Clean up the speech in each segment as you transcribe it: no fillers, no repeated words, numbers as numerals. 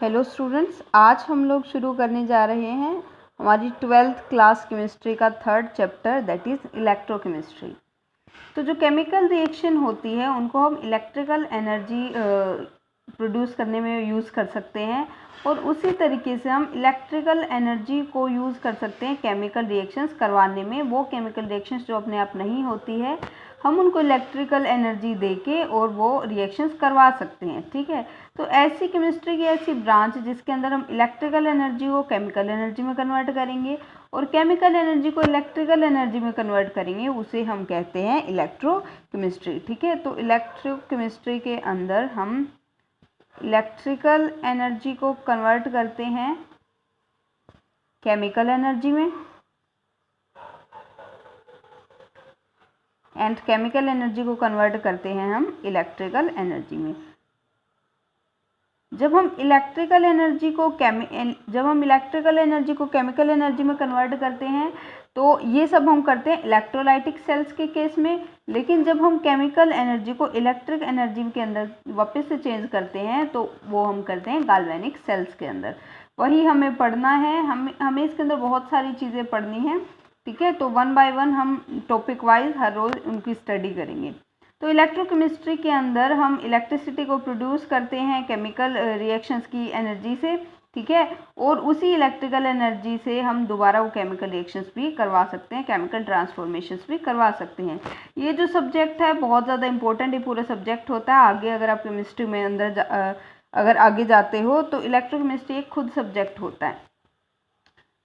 Hello students, आज हम लोग शुरू करने जा रहे हैं हमारी 12th क्लास केमिस्ट्री का 3rd chapter that is electrochemistry. तो जो केमिकल रिएक्शन होती है उनको हम इलेक्ट्रिकल एनर्जी प्रोड्यूस करने में यूज़ कर सकते हैं और उसी तरीके से हम इलेक्ट्रिकल एनर्जी को यूज़ कर सकते हैं केमिकल रिएक्शंस करवाने में। वो केमिकल रिएक्शंस जो अपने आप नहीं होती है हम उनको इलेक्ट्रिकल एनर्जी देके और वो रिएक्शंस करवा सकते हैं। ठीक है, तो ऐसी केमिस्ट्री की ऐसी ब्रांच जिसके अंदर हम इलेक्ट्रिकल एनर्जी को केमिकल एनर्जी में कन्वर्ट करेंगे और केमिकल एनर्जी को इलेक्ट्रिकल एनर्जी में कन्वर्ट करेंगे, उसे हम कहते हैं इलेक्ट्रोकेमिस्ट्री। ठीक है, तो इलेक्ट्रोकेमिस्ट्री के अंदर हम इलेक्ट्रिकल एनर्जी को कन्वर्ट करते हैं केमिकल एनर्जी में एंड केमिकल एनर्जी को कन्वर्ट करते हैं हम इलेक्ट्रिकल एनर्जी में। जब हम इलेक्ट्रिकल एनर्जी को केमिकल एनर्जी में कन्वर्ट करते हैं तो ये सब हम करते हैं इलेक्ट्रोलाइटिक सेल्स के केस में। लेकिन जब हम केमिकल एनर्जी को इलेक्ट्रिक एनर्जी के अंदर वापस से चेंज करते हैं तो वो हम करते हैं गैल्वेनिक सेल्स के अंदर। वही हमें पढ़ना है, हमें इसके अंदर बहुत सारी चीज़ें पढ़नी हैं। ठीक है, तो वन बाय वन हम टॉपिक वाइज हर रोज़ उनकी स्टडी करेंगे। तो इलेक्ट्रोकेमिस्ट्री के अंदर हम इलेक्ट्रिसिटी को प्रोड्यूस करते हैं केमिकल रिएक्शंस की एनर्जी से। ठीक है, और उसी इलेक्ट्रिकल एनर्जी से हम दोबारा वो केमिकल रिएक्शंस भी करवा सकते हैं, केमिकल ट्रांसफॉर्मेशंस भी करवा सकते हैं। ये जो सब्जेक्ट है बहुत ज़्यादा इंपॉर्टेंट ये पूरा सब्जेक्ट होता है। आगे अगर आप केमिस्ट्री में अगर आगे जाते हो तो इलेक्ट्रोकेमिस्ट्री एक खुद सब्जेक्ट होता है।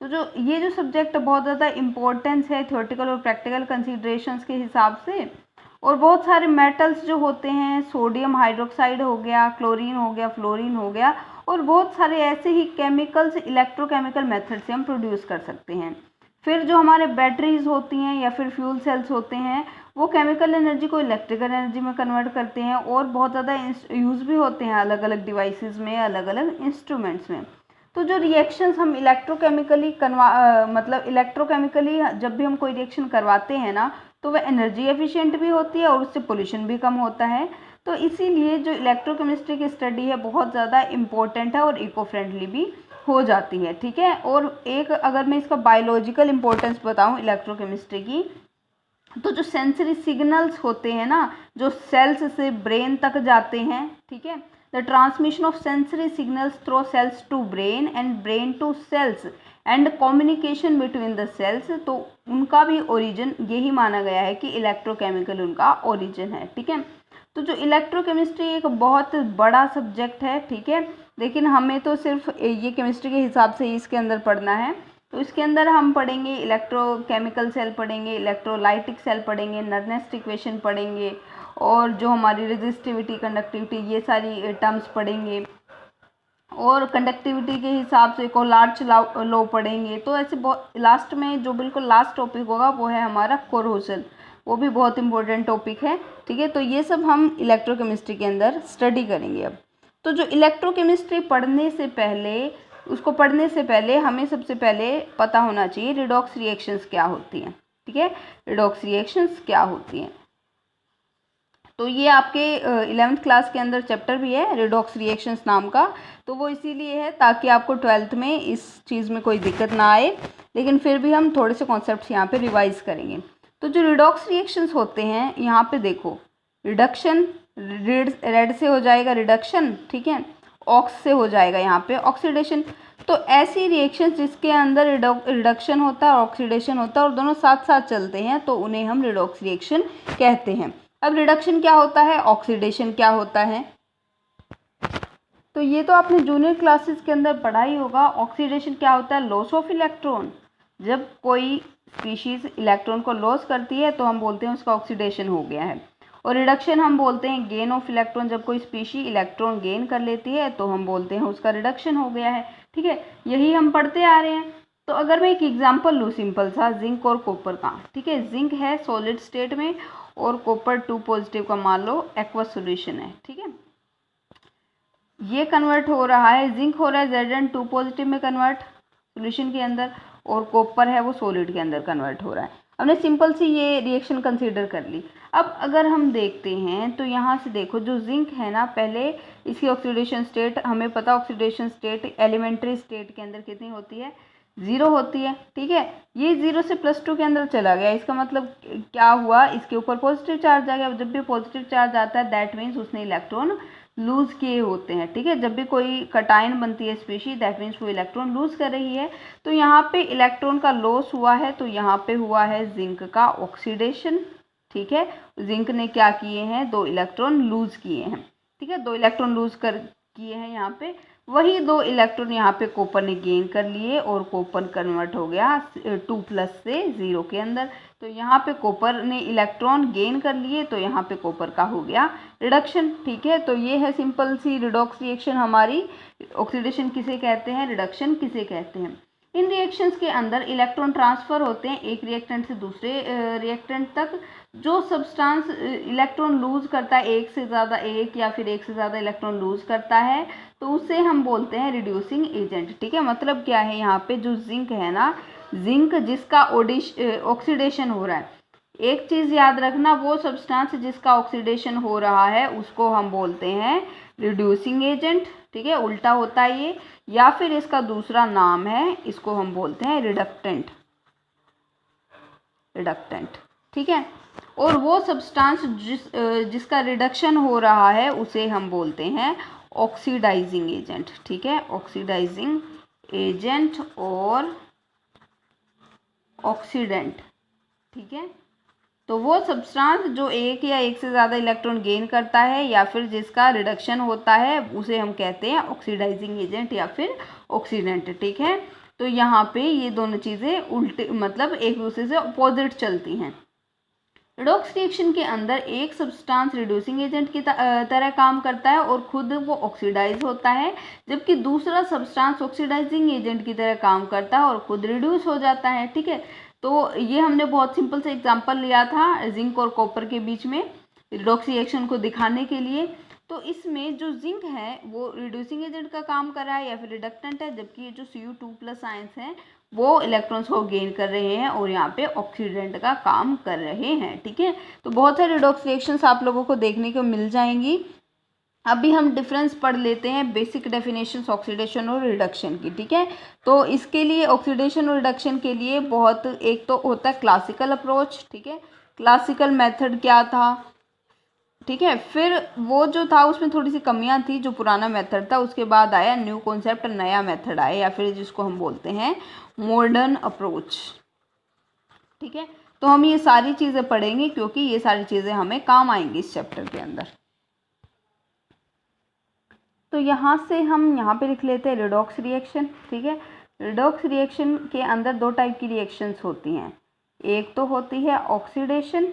तो ये जो सब्जेक्ट बहुत ज़्यादा इम्पोर्टेंस है थ्योरेटिकल और प्रैक्टिकल कंसिडरेशंस के हिसाब से। और बहुत सारे मेटल्स जो होते हैं, सोडियम हाइड्रोक्साइड हो गया, क्लोरीन हो गया, फ्लोरीन हो गया, और बहुत सारे ऐसे ही केमिकल्स इलेक्ट्रोकेमिकल मेथड से हम प्रोड्यूस कर सकते हैं। फिर जो हमारे बैटरीज होती हैं या फिर फ्यूल सेल्स होते हैं वो केमिकल एनर्जी को इलेक्ट्रिकल एनर्जी में कन्वर्ट करते हैं और बहुत ज़्यादा यूज़ भी होते हैं अलग अलग डिवाइसेस में, अलग अलग इंस्ट्रूमेंट्स में। तो जो रिएक्शंस हम इलेक्ट्रोकेमिकली जब भी हम कोई रिएक्शन करवाते हैं ना तो वह एनर्जी एफिशिएंट भी होती है और उससे पोल्यूशन भी कम होता है। तो इसीलिए जो इलेक्ट्रोकेमिस्ट्री की स्टडी है बहुत ज़्यादा इम्पोर्टेंट है और इको फ्रेंडली भी हो जाती है। ठीक है, और एक अगर मैं इसका बायोलॉजिकल इम्पोर्टेंस बताऊँ इलेक्ट्रोकेमिस्ट्री की, तो जो सेंसरी सिग्नल्स होते हैं ना जो सेल्स से ब्रेन तक जाते हैं, ठीक है, the transmission of sensory signals through cells to brain and brain to cells and communication between the cells, तो उनका भी ओरिजिन यही माना गया है कि इलेक्ट्रोकेमिकल उनका ओरिजिन है। ठीक है, तो जो इलेक्ट्रोकेमिस्ट्री एक बहुत बड़ा सब्जेक्ट है। ठीक है, लेकिन हमें तो सिर्फ ये केमिस्ट्री के हिसाब से ही इसके अंदर पढ़ना है। तो इसके अंदर हम पढ़ेंगे इलेक्ट्रोकेमिकल सेल पढ़ेंगे, इलेक्ट्रोलाइटिक सेल पढ़ेंगे, नर्नेस्ट इक्वेशन पढ़ेंगे और जो हमारी रेजिस्टिविटी, कंडक्टिविटी, ये सारी टर्म्स पढ़ेंगे और कंडक्टिविटी के हिसाब से कोलार्च लॉ पढ़ेंगे। तो ऐसे बहुत लास्ट में जो बिल्कुल लास्ट टॉपिक होगा वो है हमारा कोरोजन, वो भी बहुत इंपॉर्टेंट टॉपिक है। ठीक है, तो ये सब हम इलेक्ट्रोकेमिस्ट्री के अंदर स्टडी करेंगे। अब तो जो इलेक्ट्रोकेमिस्ट्री पढ़ने से पहले हमें सबसे पहले पता होना चाहिए रिडॉक्स रिएक्शंस क्या होती हैं। ठीक है, रिडॉक्स रिएक्शंस क्या होती हैं, तो ये आपके 11th क्लास के अंदर चैप्टर भी है रिडॉक्स रिएक्शंस नाम का। तो वो इसीलिए है ताकि आपको 12th में इस चीज़ में कोई दिक्कत ना आए, लेकिन फिर भी हम थोड़े से कॉन्सेप्ट्स यहाँ पे रिवाइज करेंगे। तो जो रिडॉक्स रिएक्शंस होते हैं यहाँ पे देखो, रिडक्शन रेड से हो जाएगा रिडक्शन, ठीक है, ऑक्स से हो जाएगा यहाँ पे ऑक्सीडेशन। तो ऐसी रिएक्शंस जिसके अंदर रिडक्शन होता है और ऑक्सीडेशन होता है और दोनों साथ साथ चलते हैं तो उन्हें हम रिडॉक्स रिएक्शन कहते हैं। अब रिडक्शन क्या होता है, ऑक्सीडेशन क्या होता है, तो ये तो आपने जूनियर क्लासेस के अंदर पढ़ा ही होगा। ऑक्सीडेशन क्या होता है, लॉस ऑफ इलेक्ट्रॉन। जब कोई स्पीशीज इलेक्ट्रॉन को लॉस करती है तो हम बोलते हैं उसका ऑक्सीडेशन हो गया है। और रिडक्शन हम बोलते हैं गेन ऑफ इलेक्ट्रॉन, जब कोई स्पीशी इलेक्ट्रॉन गेन कर लेती है तो हम बोलते हैं उसका रिडक्शन हो गया है। ठीक है, यही हम पढ़ते आ रहे हैं। तो अगर मैं एक एग्जांपल लूँ सिंपल सा जिंक और कॉपर का, ठीक है, जिंक है सॉलिड स्टेट में और कॉपर 2 पॉजिटिव का मान लो एक्वस सॉल्यूशन है। ठीक है, ये कन्वर्ट हो रहा है, जिंक हो रहा है Zn2 पॉजिटिव में कन्वर्ट सॉल्यूशन के अंदर और कॉपर है वो सॉलिड के अंदर कन्वर्ट हो रहा है। हमने सिंपल सी ये रिएक्शन कंसीडर कर ली। अब अगर हम देखते हैं तो यहाँ से देखो जो जिंक है ना, पहले इसकी ऑक्सीडेशन स्टेट हमें पता, ऑक्सीडेशन स्टेट एलिमेंट्री स्टेट के अंदर कितनी होती है, 0 होती है। ठीक है, ये 0 से +2 के अंदर चला गया, इसका मतलब क्या हुआ, इसके ऊपर पॉजिटिव चार्ज आ गया। जब भी पॉजिटिव चार्ज आता है दैट मीन्स उसने इलेक्ट्रॉन लूज किए होते हैं। ठीक है, जब भी कोई कटायन बनती है स्पीशीज दैट मीन्स वो इलेक्ट्रॉन लूज कर रही है। तो यहाँ पे इलेक्ट्रॉन का लॉस हुआ है, तो यहाँ पे हुआ है जिंक का ऑक्सीडेशन। ठीक है, जिंक ने क्या किए हैं, 2 इलेक्ट्रॉन लूज किए हैं। ठीक है, 2 इलेक्ट्रॉन लूज कर किए हैं यहाँ पे, वही 2 इलेक्ट्रॉन यहाँ पे कॉपर ने गेन कर लिए और कॉपर कन्वर्ट हो गया 2+ से 0 के अंदर। तो यहाँ पे कॉपर ने इलेक्ट्रॉन गेन कर लिए, तो यहाँ पे कॉपर का हो गया रिडक्शन। ठीक है, तो ये है सिंपल सी रिडॉक्स रिएक्शन हमारी। ऑक्सीडेशन किसे कहते हैं, रिडक्शन किसे कहते हैं। इन रिएक्शंस के अंदर इलेक्ट्रॉन ट्रांसफ़र होते हैं एक रिएक्टेंट से दूसरे रिएक्टेंट तक। जो सब्सटेंस इलेक्ट्रॉन लूज करता है, एक से ज़्यादा या फिर एक से ज़्यादा इलेक्ट्रॉन लूज करता है, तो उसे हम बोलते हैं रिड्यूसिंग एजेंट। ठीक है, मतलब क्या है, यहाँ पे जो जिंक है ना, जिंक जिसका ऑक्सीडेशन हो रहा है, एक चीज़ याद रखना, वो सब्सटेंस जिसका ऑक्सीडेशन हो रहा है उसको हम बोलते हैं रिड्यूसिंग एजेंट। ठीक है, उल्टा होता है ये, या फिर इसका दूसरा नाम है, इसको हम बोलते हैं रिडक्टेंट। ठीक है, और वो सब्सटेंस जिसका रिडक्शन हो रहा है उसे हम बोलते हैं ऑक्सीडाइजिंग एजेंट। ठीक है, ऑक्सीडाइजिंग एजेंट और ऑक्सीडेंट। ठीक है, तो वो सब्सटेंस जो एक या एक से ज़्यादा इलेक्ट्रॉन गेन करता है या फिर जिसका रिडक्शन होता है उसे हम कहते हैं ऑक्सीडाइजिंग एजेंट या फिर ऑक्सीडेंट। ठीक है, तो यहाँ पे ये दोनों चीज़ें उल्टे मतलब एक दूसरे से अपोजिट चलती हैं। रिडॉक्स रिएक्शन के अंदर एक सब्सटेंस रिड्यूसिंग एजेंट की तरह काम करता है और खुद वो ऑक्सीडाइज होता है, जबकि दूसरा सब्सटेंस ऑक्सीडाइजिंग एजेंट की तरह काम करता है और खुद रिड्यूस हो जाता है। ठीक है, तो ये हमने बहुत सिंपल से एग्जांपल लिया था जिंक और कॉपर के बीच में रिडॉक्स रिएक्शन को दिखाने के लिए। तो इसमें जो जिंक है वो रिड्यूसिंग एजेंट का काम कर रहा है या फिर रिडक्टेंट है, जबकि ये जो Cu2+ आयंस हैं वो इलेक्ट्रॉन्स को गेन कर रहे हैं और यहाँ पे ऑक्सीडेंट का काम कर रहे हैं। ठीक है, तो बहुत सारे रिडॉक्स रिएक्शंस आप लोगों को देखने को मिल जाएंगी। अभी हम डिफरेंस पढ़ लेते हैं, बेसिक डेफिनेशंस ऑक्सीडेशन और रिडक्शन की। ठीक है, तो इसके लिए ऑक्सीडेशन और रिडक्शन के लिए बहुत एक तो होता है क्लासिकल अप्रोच। ठीक है, क्लासिकल मेथड क्या था, ठीक है, फिर वो जो था उसमें थोड़ी सी कमियां थी, जो पुराना मेथड था, उसके बाद आया न्यू कॉन्सेप्ट, नया मेथड आया या फिर जिसको हम बोलते हैं मॉडर्न अप्रोच। ठीक है, तो हम ये सारी चीज़ें पढ़ेंगे क्योंकि ये सारी चीज़ें हमें काम आएंगी इस चैप्टर के अंदर। तो यहाँ से हम यहाँ पे लिख लेते हैं रिडॉक्स रिएक्शन। ठीक है, रिडॉक्स रिएक्शन के अंदर 2 टाइप की रिएक्शंस होती हैं, एक तो होती है oxidation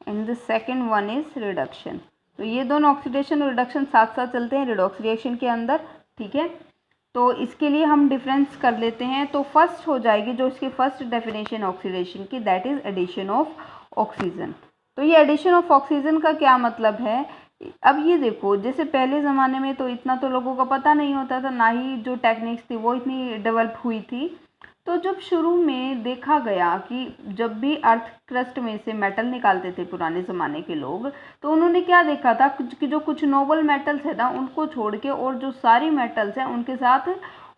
and the second one is reduction. तो ये दोनों ऑक्सीडेशन और रिडक्शन साथ साथ चलते हैं रिडॉक्स रिएक्शन के अंदर। ठीक है, तो इसके लिए हम डिफरेंस कर लेते हैं। तो फर्स्ट हो जाएगी जो इसकी फर्स्ट डेफिनेशन ऑक्सीडेशन की, that is addition of oxygen. तो ये एडिशन ऑफ ऑक्सीजन का क्या मतलब है, अब ये देखो, जैसे पहले ज़माने में तो इतना तो लोगों को पता नहीं होता था, ना ही जो टेक्निक्स थी वो इतनी डेवलप हुई थी। तो जब शुरू में देखा गया कि जब भी अर्थ क्रस्ट में से मेटल निकालते थे पुराने ज़माने के लोग, तो उन्होंने क्या देखा था कि जो कुछ नोबल मेटल्स है ना उनको छोड़ के और जो सारी मेटल्स हैं उनके साथ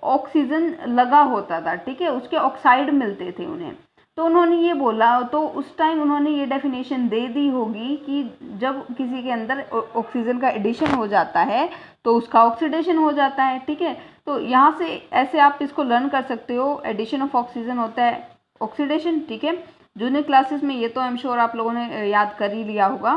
ऑक्सीजन लगा होता था। ठीक है, उसके ऑक्साइड मिलते थे उन्हें। तो उन्होंने ये बोला, तो उस टाइम उन्होंने ये डेफिनेशन दे दी होगी कि जब किसी के अंदर ऑक्सीजन का एडिशन हो जाता है तो उसका ऑक्सीडेशन हो जाता है। ठीक है, तो यहाँ से ऐसे आप इसको लर्न कर सकते हो, एडिशन ऑफ ऑक्सीजन होता है ऑक्सीडेशन। ठीक है, जूनियर क्लासेस में ये तो आई एम श्योर आप लोगों ने याद कर ही लिया होगा।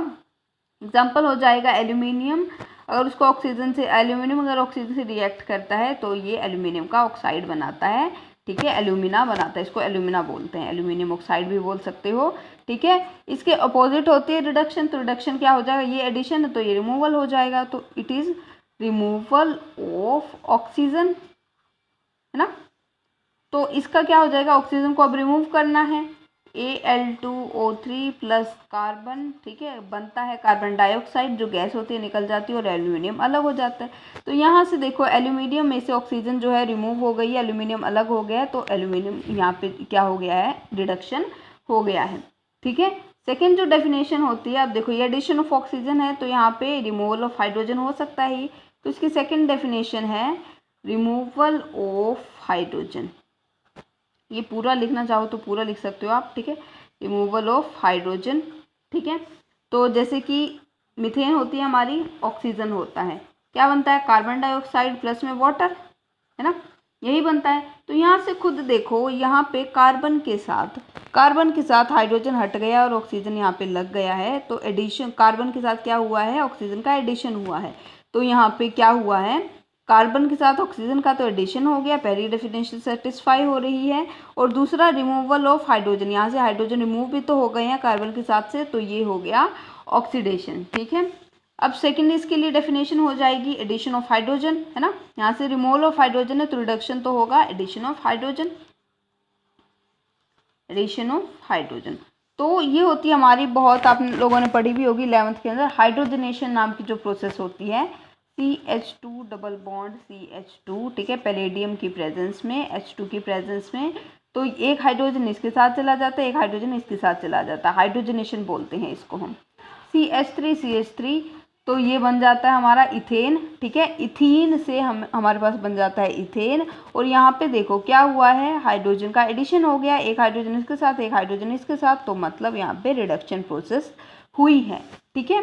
एग्जाम्पल हो जाएगा एल्यूमिनियम, अगर उसको ऑक्सीजन से, एल्यूमिनियम अगर ऑक्सीजन से रिएक्ट करता है तो ये एल्यूमिनियम का ऑक्साइड बनाता है। ठीक है, एल्यूमिना बनाता है, इसको एल्यूमिना बोलते हैं, एल्यूमिनियम ऑक्साइड भी बोल सकते हो। ठीक है, इसके अपोजिट होती है रिडक्शन। तो रिडक्शन क्या हो जाएगा, ये एडिशन है तो ये रिमूवल हो जाएगा, तो it is removal of oxygen, है ना। तो इसका क्या हो जाएगा, ऑक्सीजन को अब रिमूव करना है, Al2O3 प्लस कार्बन। ठीक है, बनता है कार्बन डाइऑक्साइड, जो गैस होती है निकल जाती है और एल्यूमिनियम अलग हो जाता है। तो यहाँ से देखो एल्यूमिनियम में से ऑक्सीजन जो है रिमूव हो गई है, एल्यूमिनियम अलग हो गया है, तो एल्यूमिनियम यहाँ पे क्या हो गया है, रिडक्शन हो गया है। ठीक है। सेकेंड जो डेफिनेशन होती है, अब देखो ये एडिशन ऑफ ऑक्सीजन है तो यहाँ पे रिमूवल ऑफ हाइड्रोजन हो सकता है ही, तो इसकी सेकेंड डेफिनेशन है रिमूवल ऑफ हाइड्रोजन। ये पूरा लिखना चाहो तो पूरा लिख सकते हो आप, ठीक है, रिमूवल ऑफ हाइड्रोजन। ठीक है, तो जैसे कि मीथेन होती है हमारी, ऑक्सीजन होता है, क्या बनता है, कार्बन डाइऑक्साइड प्लस में वाटर, है ना, यही बनता है। तो यहाँ से खुद देखो, यहाँ पे कार्बन के साथ हाइड्रोजन हट गया और ऑक्सीजन यहाँ पे लग गया है, तो एडिशन, कार्बन के साथ क्या हुआ है, ऑक्सीजन का एडिशन हुआ है। तो यहाँ पे क्या हुआ है, कार्बन के साथ ऑक्सीजन का तो एडिशन हो गया, पहली डेफिनेशन सेटिस्फाई हो रही है। और दूसरा रिमूवल ऑफ हाइड्रोजन, यहाँ से हाइड्रोजन रिमूव भी तो हो गए हैं कार्बन के साथ से, तो ये हो गया ऑक्सीडेशन। ठीक है, अब सेकंड इसके लिए डेफिनेशन हो जाएगी एडिशन ऑफ हाइड्रोजन, है ना, यहाँ से रिमूवल ऑफ हाइड्रोजन है तो रिडक्शन तो होगा, addition of hydrogen, addition of hydrogen. तो ये होती है हमारी, बहुत आप लोगों ने पढ़ी भी होगी 11th के अंदर, हाइड्रोजनेशन नाम की जो प्रोसेस होती है, CH2 डबल बॉन्ड CH2, ठीक है, पैलेडियम की प्रेजेंस में, H2 की प्रेजेंस में, तो एक हाइड्रोजन इसके साथ चला जाता है, एक हाइड्रोजन इसके साथ चला जाता है, हाइड्रोजनेशन बोलते हैं इसको हम। CH3 तो ये बन जाता है हमारा इथेन, ठीक है, इथीन से हमारे पास बन जाता है इथेन। और यहाँ पे देखो क्या हुआ है, हाइड्रोजन का एडिशन हो गया, एक हाइड्रोजन इसके साथ, एक हाइड्रोजन इसके साथ, तो मतलब यहाँ पे रिडक्शन प्रोसेस हुई है। ठीक है,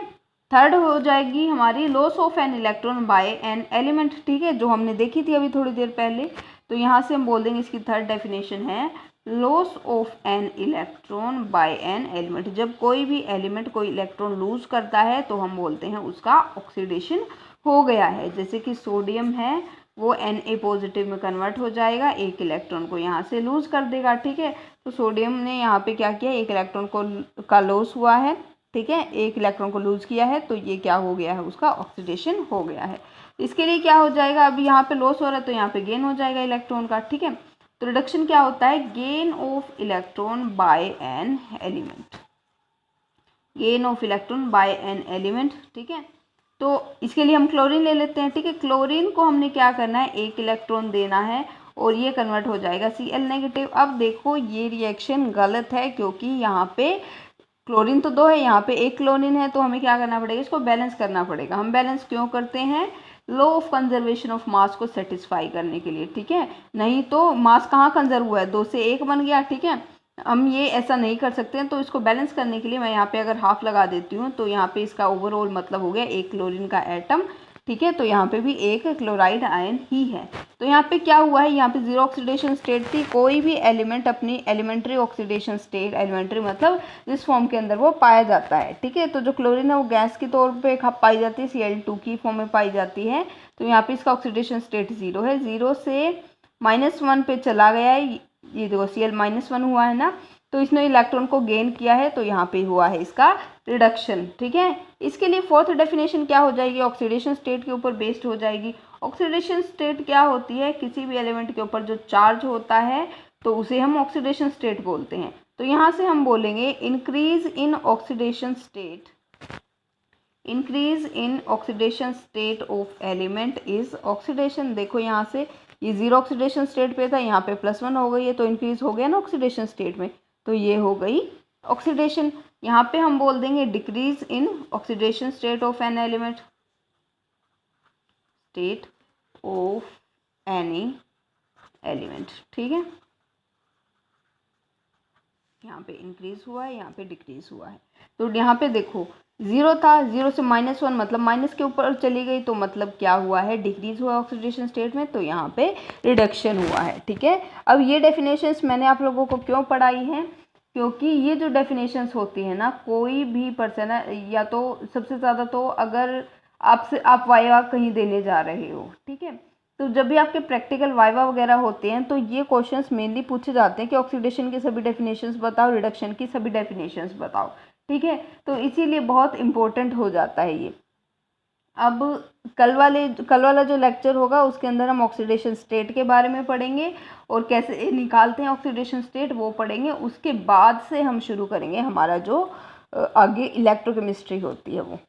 थर्ड हो जाएगी हमारी loss of an electron by an element, ठीक है, जो हमने देखी थी अभी थोड़ी देर पहले। तो यहाँ से हम बोल देंगे इसकी थर्ड डेफिनेशन है loss of an electron by an element. जब कोई भी एलिमेंट कोई इलेक्ट्रॉन लूज करता है तो हम बोलते हैं उसका ऑक्सीडेशन हो गया है। जैसे कि सोडियम है वो Na पॉजिटिव में कन्वर्ट हो जाएगा, एक इलेक्ट्रॉन को यहाँ से लूज कर देगा। ठीक है, तो सोडियम ने यहाँ पे क्या किया, एक इलेक्ट्रॉन का लॉस हुआ है, ठीक है, एक इलेक्ट्रॉन को लूज किया है, तो ये क्या हो गया है, उसका ऑक्सीडेशन हो गया है। इसके लिए क्या हो जाएगा, अभी यहाँ पे लॉस हो रहा है तो यहाँ पे गेन हो जाएगा इलेक्ट्रॉन का। ठीक है, तो रिडक्शन क्या होता है, gain of electron by an element, gain of electron by an element. ठीक है, तो इसके लिए हम क्लोरीन ले लेते हैं। ठीक है, क्लोरीन को हमने क्या करना है, एक इलेक्ट्रॉन देना है और ये कन्वर्ट हो जाएगा Cl नेगेटिव। अब देखो ये रिएक्शन गलत है, क्योंकि यहाँ पे क्लोरीन तो 2 है, यहाँ पे एक क्लोरीन है, तो हमें क्या करना पड़ेगा, इसको बैलेंस करना पड़ेगा। हम बैलेंस क्यों करते हैं, law of conservation of mass को सेटिस्फाई करने के लिए। ठीक है, नहीं तो मास कहाँ कंजर्व हुआ है, 2 से 1 बन गया। ठीक है, हम ये ऐसा नहीं कर सकते हैं, तो इसको बैलेंस करने के लिए मैं यहाँ पे अगर हाफ लगा देती हूँ तो यहाँ पे इसका ओवरऑल मतलब हो गया एक क्लोरीन का एटम। ठीक है, तो यहाँ पे भी एक क्लोराइड आयन ही है। तो यहाँ पे क्या हुआ है, यहाँ पे जीरो ऑक्सीडेशन स्टेट थी, कोई भी एलिमेंट अपनी एलिमेंट्री ऑक्सीडेशन स्टेट, एलिमेंट्री मतलब जिस फॉर्म के अंदर वो पाया जाता है। ठीक है, तो जो क्लोरीन है वो गैस के तौर पे पाई जाती है, Cl2 की फॉर्म में पाई जाती है। तो यहाँ पे इसका ऑक्सीडेशन स्टेट 0 है, 0 से -1 पे चला गया है, ये देखो Cl-1 हुआ है ना, तो इसने इलेक्ट्रॉन को गेन किया है, तो यहाँ पे हुआ है इसका रिडक्शन। ठीक है, इसके लिए फोर्थ डेफिनेशन क्या हो जाएगी, ऑक्सीडेशन स्टेट के ऊपर बेस्ड हो जाएगी। ऑक्सीडेशन स्टेट क्या होती है, किसी भी एलिमेंट के ऊपर जो चार्ज होता है तो उसे हम ऑक्सीडेशन स्टेट बोलते हैं। तो यहाँ से हम बोलेंगे increase in oxidation state, increase in oxidation state of element is oxidation. देखो यहाँ से ये 0 ऑक्सीडेशन स्टेट पे था, यहाँ पे +1 हो गई है, तो इंक्रीज हो गया ना ऑक्सीडेशन स्टेट में, तो ये हो गई ऑक्सीडेशन। यहाँ पे हम बोल देंगे decrease in oxidation state of an element, state of any element. ठीक है, यहाँ पे इंक्रीज हुआ है, यहाँ पे डिक्रीज हुआ है। तो यहाँ पे देखो 0 था, 0 से -1 मतलब माइनस के ऊपर चली गई, तो मतलब क्या हुआ है, डिक्रीज हुआ ऑक्सीडेशन स्टेट में, तो यहाँ पे रिडक्शन हुआ है। ठीक है, अब ये डेफिनेशंस मैंने आप लोगों को क्यों पढ़ाई हैं, क्योंकि ये जो डेफिनेशंस होती है ना, कोई भी पर्सन है, या तो सबसे ज़्यादा तो अगर आप वाइवा कहीं देने जा रहे हो, ठीक है, तो जब भी आपके प्रैक्टिकल वाइवा वगैरह होते हैं तो ये क्वेश्चंस मेनली पूछे जाते हैं कि ऑक्सीडेशन की सभी डेफिनेशंस बताओ, रिडक्शन की सभी डेफिनेशंस बताओ। ठीक है, तो इसीलिए बहुत इंपॉर्टेंट हो जाता है ये। अब कल वाला जो लेक्चर होगा उसके अंदर हम ऑक्सीडेशन स्टेट के बारे में पढ़ेंगे और कैसे निकालते हैं ऑक्सीडेशन स्टेट वो पढ़ेंगे। उसके बाद से हम शुरू करेंगे हमारा जो आगे इलेक्ट्रोकेमिस्ट्री होती है वो।